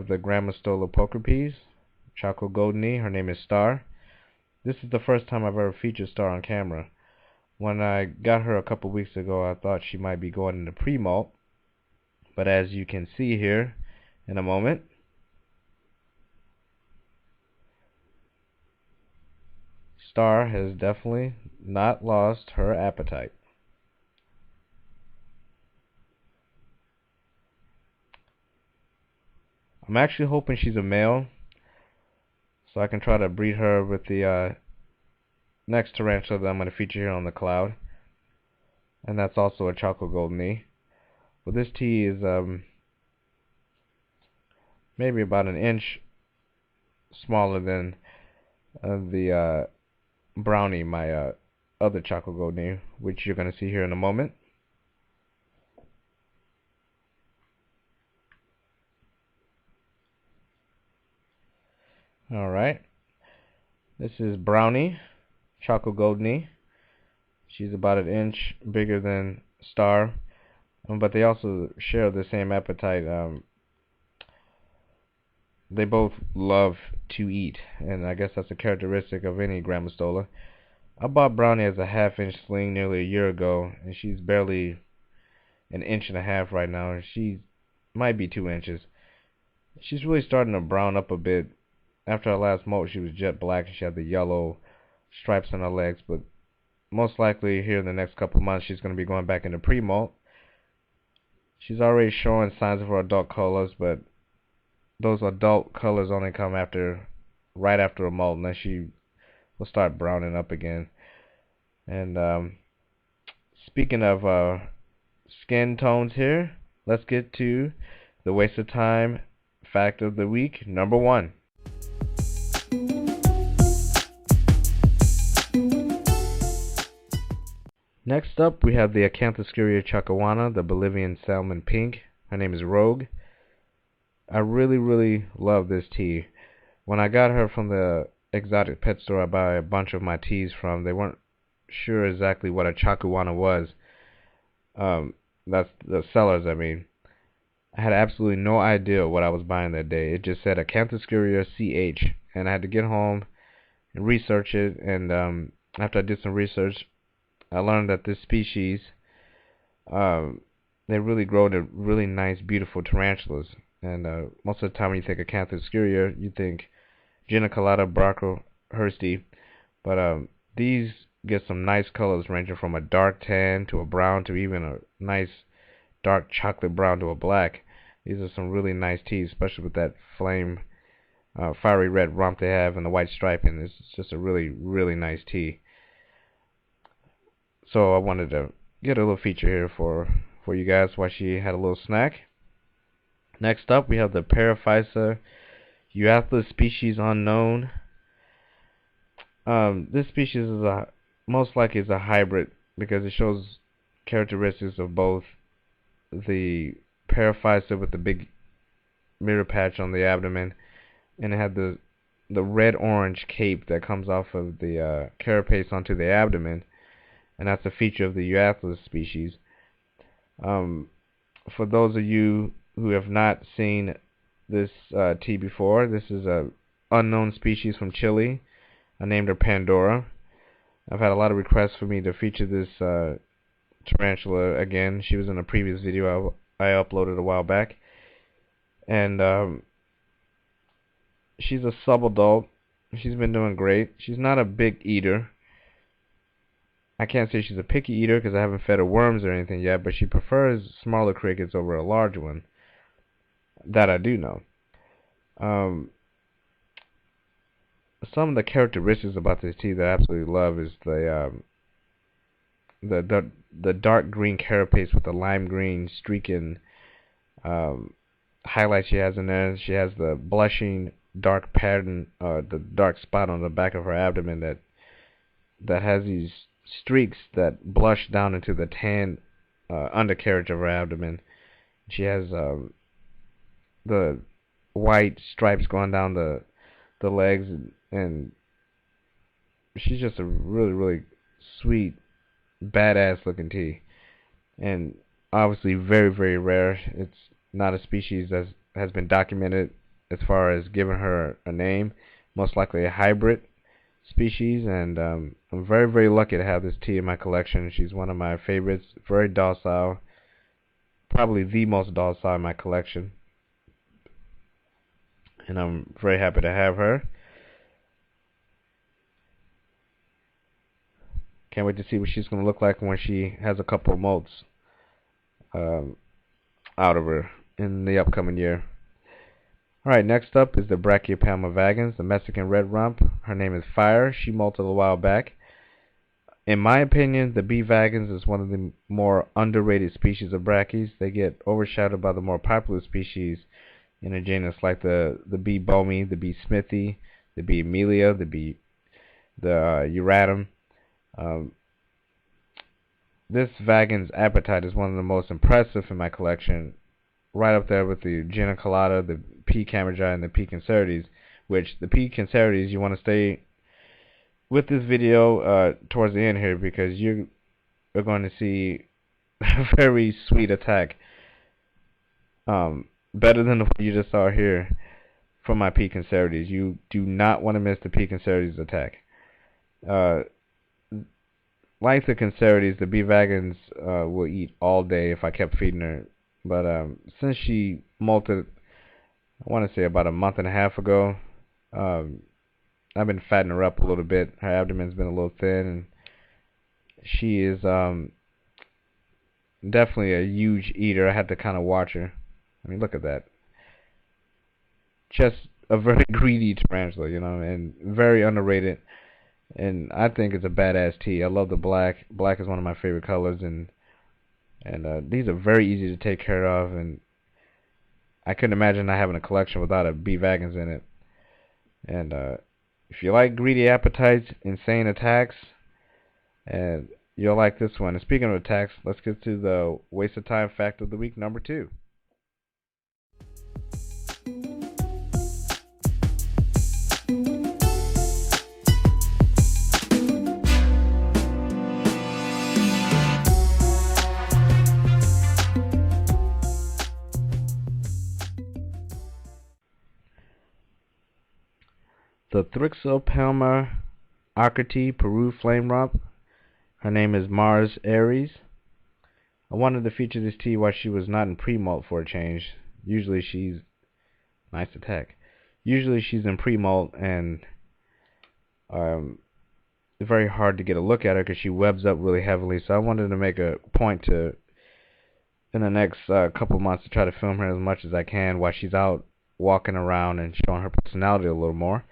have the Grandmastola poker piece, Choco Goldeny. Her name is Star. This is the first time I've ever featured Star on camera. When I got her a couple weeks ago, I thought she might be going into pre-molt, but as you can see here in a moment, Star has definitely not lost her appetite. I'm actually hoping she's a male, so I can try to breed her with the next tarantula that I'm going to feature here on the cloud, and that's also a Choco Goldeny. Well, this tea is maybe about an inch smaller than the Brownie, my other Choco Goldeny, which you're going to see here in a moment. Alright, this is Brownie, Choco Goldeny. She's about an inch bigger than Star, but they also share the same appetite. They both love to eat, and I guess that's a characteristic of any Grandmastola. I bought Brownie as a half-inch sling nearly a year ago, and she's barely an inch and a half right now. She might be 2 inches. She's really starting to brown up a bit. After our last molt, she was jet black and she had the yellow stripes on her legs, but most likely here in the next couple months she's going to be going back into pre-molt. She's already showing signs of her adult colors, but those adult colors only come right after a molt, and then she will start browning up again. And speaking of skin tones here, let's get to the waste of time fact of the week, number 1. Next up, we have the Acanthoscurria chacawana, the Bolivian salmon pink. Her name is Rogue. I really love this tea. When I got her from the exotic pet store I buy a bunch of my teas from, they weren't sure exactly what a chacawana was. That's the sellers, I mean. I had absolutely no idea what I was buying that day. It just said Acanthoscurria CH, and I had to get home and research it, and after I did some research, I learned that this species, they really grow to really nice, beautiful tarantulas. And most of the time when you think Acanthoscurria, you think Geniculata brockhursti. But these get some nice colors ranging from a dark tan to a brown to even a nice dark chocolate brown to a black. These are some really nice teas, especially with that flame fiery red rump they have and the white striping. It's just a really nice tea. So I wanted to get a little feature here for you guys while she had a little snack. Next up, we have the Paraphysa Euathlus species unknown. This species is most likely is a hybrid because it shows characteristics of both the Paraphysa with the big mirror patch on the abdomen, and it had the red-orange cape that comes off of the carapace onto the abdomen, and that's a feature of the Euathlus species. For those of you who have not seen this tea before, this is a unknown species from Chile. I named her Pandora. I've had a lot of requests for me to feature this tarantula again. She was in a previous video I uploaded a while back, and she's a subadult. She's been doing great. She's not a big eater. I can't say she's a picky eater because I haven't fed her worms or anything yet, but she prefers smaller crickets over a large one. That I do know. Some of the characteristics about this tea that I absolutely love is the dark green carapace with the lime green streaking highlight she has in there. She has the blushing dark pattern, the dark spot on the back of her abdomen that has these streaks that blush down into the tan undercarriage of her abdomen. She has the white stripes going down the legs, and she's just a really sweet, badass looking tea, and obviously very rare. It's not a species that has been documented as far as giving her a name. Most likely a hybrid species, and I'm very, very lucky to have this tea in my collection. She's one of my favorites. Very docile, probably the most docile in my collection, and I'm very happy to have her. Can't wait to see what she's going to look like when she has a couple of molts um, out of her in the upcoming year. Alright, next up is the Brachypelma vagans, the Mexican red rump. Her name is Fire. She molted a while back. In my opinion, the B. vagans is one of the more underrated species of brachys. They get overshadowed by the more popular species in a genus like the B. bomi, the B. smithi, the B. amelia, the uratum. This vagan's appetite is one of the most impressive in my collection, right up there with the geniculata, the P. camergi, and the P. cancerides, which the P. cancerides, you want to stay with this video towards the end here, because you are going to see a very sweet attack, better than the one you just saw here from my P. cancerides. You do not want to miss the P. cancerides attack. Like the cancerides, the B. vagans will eat all day if I kept feeding her. But since she molted, I want to say about a month and a half ago, I've been fattening her up a little bit. Her abdomen's been a little thin, and she is definitely a huge eater. I had to kind of watch her. I mean, look at that. Just a very greedy tarantula, you know, and very underrated. And I think it's a badass tea. I love the black. Black is one of my favorite colors, and these are very easy to take care of, and I couldn't imagine not having a collection without a B. vagans in it. And if you like greedy appetites, insane attacks, and you'll like this one. And speaking of attacks, let's get to the waste of time fact of the week, number 2. The Thrixopelma Arcati Peru Flame Rump. Her name is Mars Aries. I wanted to feature this tea while she was not in pre-molt for a change. Usually she's... Nice attack. Usually she's in pre-molt, and it's very hard to get a look at her because she webs up really heavily. So I wanted to make a point to, in the next couple months, to try to film her as much as I can while she's out walking around and showing her personality a little more.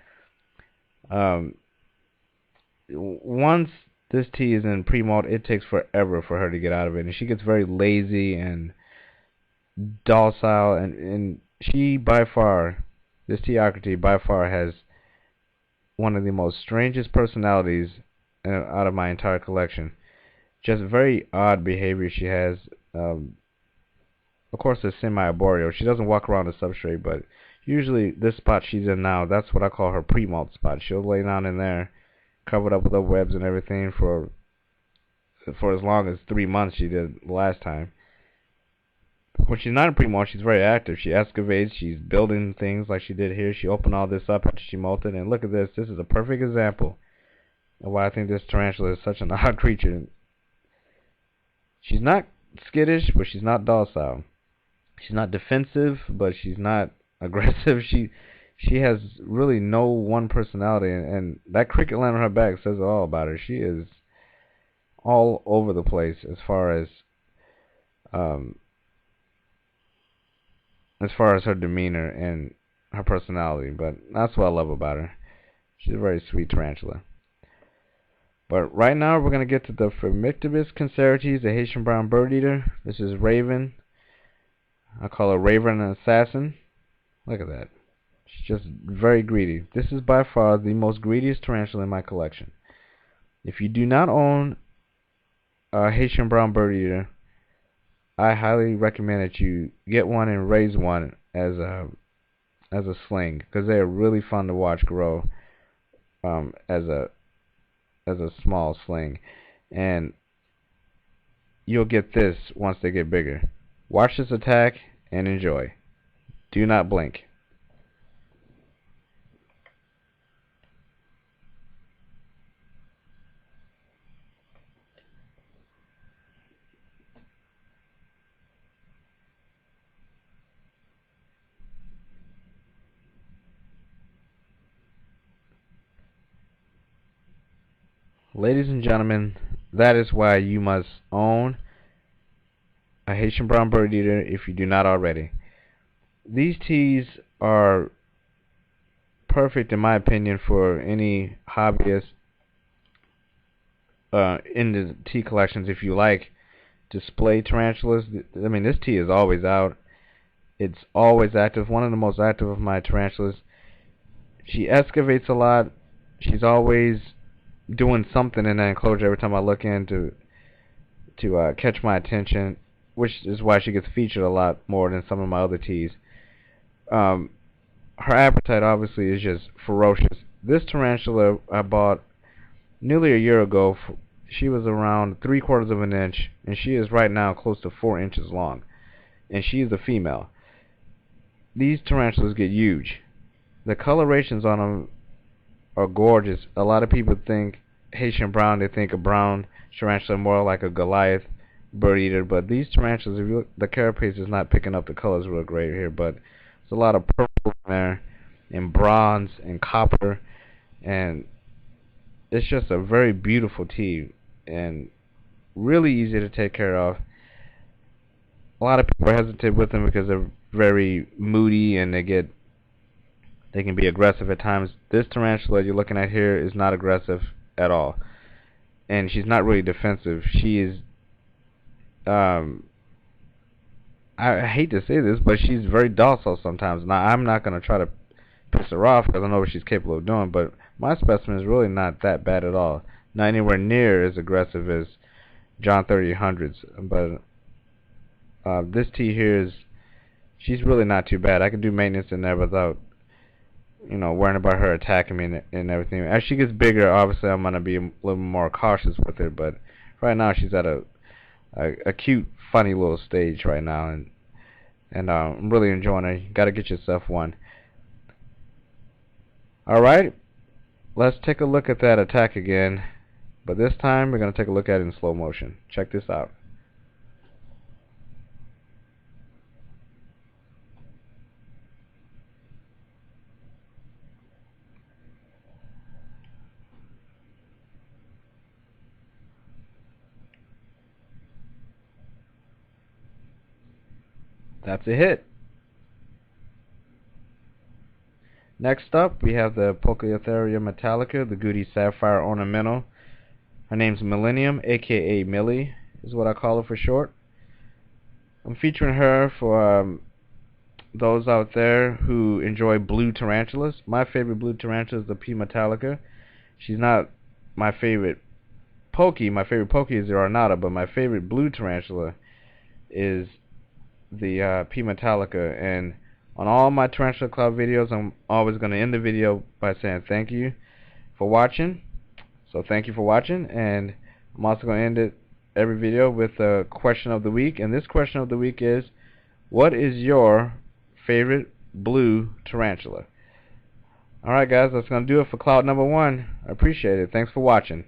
Once this tea is in pre-molt, it takes forever for her to get out of it, and she gets very lazy and docile, and she by far, this tea Arcati by far has one of the most strangest personalities out of my entire collection. Just very odd behavior she has. Of course, it's semi-arboreal. She doesn't walk around the substrate, but usually this spot she's in now, that's what I call her pre-molt spot. She'll lay down in there, covered up with her webs and everything for as long as 3 months she did last time. When she's not in pre-molt, she's very active. She excavates, she's building things like she did here. She opened all this up after she molted, and look at this. This is a perfect example of why I think this tarantula is such an odd creature. She's not skittish, but she's not docile. She's not defensive, but she's not aggressive. She has really no one personality, and that cricket line on her back says it all about her. She is all over the place as far as her demeanor and her personality, but that's what I love about her. She's a very sweet tarantula. But right now we're going to get to the Phormictibus cancerites, the Haitian brown bird eater. This is Raven. I call her Raven an assassin. Look at that. She's just very greedy. This is by far the most greediest tarantula in my collection. If you do not own a Haitian brown bird eater, I highly recommend that you get one and raise one as a sling, because they are really fun to watch grow as a small sling, and you'll get this once they get bigger. Watch this attack and enjoy. Do not blink. Ladies and gentlemen, that is why you must own a Haitian brown bird eater if you do not already. These teas are perfect, in my opinion, for any hobbyist into tea collections. If you like display tarantulas, I mean, this tea is always out. It's always active. One of the most active of my tarantulas. She excavates a lot. She's always doing something in that enclosure every time I look in to catch my attention, which is why she gets featured a lot more than some of my other teas. Her appetite obviously is just ferocious. This tarantula I bought nearly a year ago. She was around 3/4 of an inch, and she is right now close to 4 inches long, and she is a female. These tarantulas get huge. The colorations on them are gorgeous. A lot of people think Haitian brown, they think a brown tarantula more like a Goliath bird eater, but these tarantulas, if you look, the carapace is not picking up the colors real great here, but there's a lot of purple in there, and bronze, and copper, and it's just a very beautiful tea, and really easy to take care of. A lot of people are hesitant with them because they're very moody, and they can be aggressive at times. This tarantula you're looking at here is not aggressive at all, and she's not really defensive. She is, I hate to say this, but she's very docile sometimes. Now, I'm not going to try to piss her off because I know what she's capable of doing, but my specimen is really not that bad at all. Not anywhere near as aggressive as John 3800s, but this tea here she's really not too bad. I can do maintenance in there without, worrying about her attacking me and everything. As she gets bigger, obviously I'm going to be a little more cautious with her, but right now she's at a cute, funny little stage right now, and I'm really enjoying her. You got to get yourself one. Alright, let's take a look at that attack again, but this time we're going to take a look at it in slow motion. Check this out. That's a hit. Next up, we have the Pocoyotheria metallica, the Goody Sapphire Ornamental. Her name's Millennium, aka Millie, is what I call her for short. I'm featuring her for those out there who enjoy blue tarantulas. My favorite blue tarantula is the P. metallica. She's not my favorite Pokey. My favorite Pokey is the Ornata, but my favorite blue tarantula is the P. metallica. And on all my Tarantula Cloud videos, I'm always going to end the video by saying thank you for watching. So thank you for watching, and I'm also going to end it every video with a question of the week. And this question of the week is, what is your favorite blue tarantula? Alright guys, that's going to do it for Cloud number 1. I appreciate it. Thanks for watching.